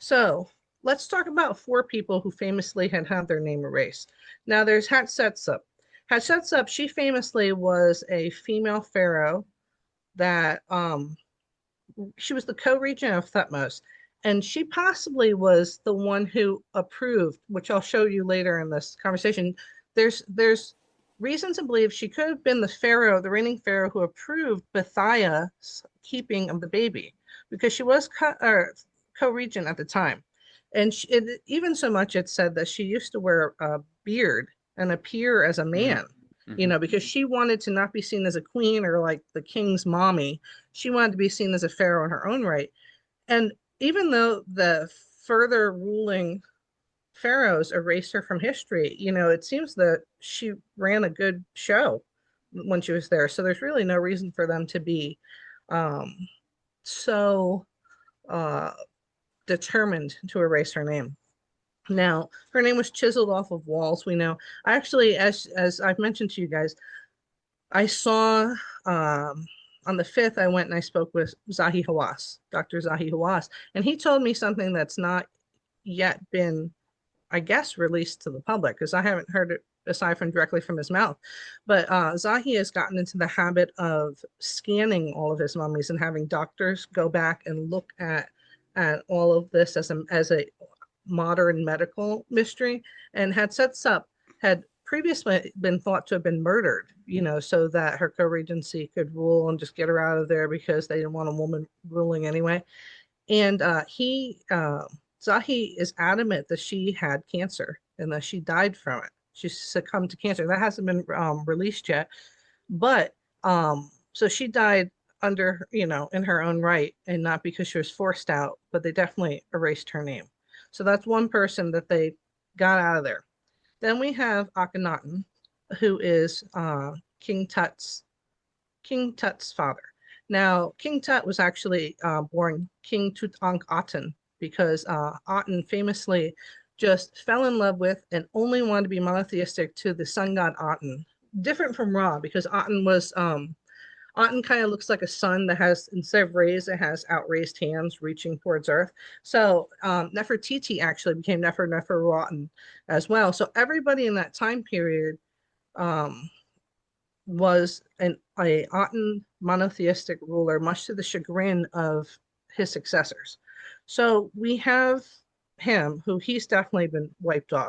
So let's talk about four people who famously had their name erased. Now there's Hatshepsut. Hatshepsut, she famously was a female pharaoh that she was the co-regent of Thutmose, and she possibly was the one who approved, which I'll show you later in this conversation. There's reason to believe she could have been the pharaoh, the reigning pharaoh who approved Bethiah's keeping of the baby, because she was co-regent at the time. And even so much it said that she used to wear a beard and appear as a Mm-hmm. man, Mm-hmm. because she wanted to not be seen as a queen or like the king's mommy. She wanted to be seen as a pharaoh in her own right. And even though the further ruling pharaohs erased her from history, it seems that she ran a good show when she was there. So there's really no reason for them to be um, so uh, determined to erase her name. Now, her name was chiseled off of walls, we know. I actually, as I've mentioned to you guys, I saw on the 5th, I went and I spoke with Zahi Hawass, Dr. Zahi Hawass, and he told me something that's not yet been, I guess, released to the public because I haven't heard it aside from directly from his mouth. But Zahi has gotten into the habit of scanning all of his mummies and having doctors go back and look at all of this as a modern medical mystery, and Hatshepsut had previously been thought to have been murdered, so that her co-regency could rule and just get her out of there because they didn't want a woman ruling anyway. And Zahi is adamant that she had cancer and that she died from it. She succumbed to cancer. That hasn't been released yet, but so she died under, in her own right and not because she was forced out, but they definitely erased her name. So that's one person that they got out of there. Then we have Akhenaten, who is King Tut's father. Now, King Tut was actually born King Tutankhaten because Aten famously just fell in love with and only wanted to be monotheistic to the sun god Aten. Different from Ra because Aten kind of looks like a sun that has, instead of rays, it has outraised hands reaching towards Earth. So Nefertiti actually became Neferuaten as well. So everybody in that time period um, was a Aten monotheistic ruler, much to the chagrin of his successors. So we have him, who he's definitely been wiped off.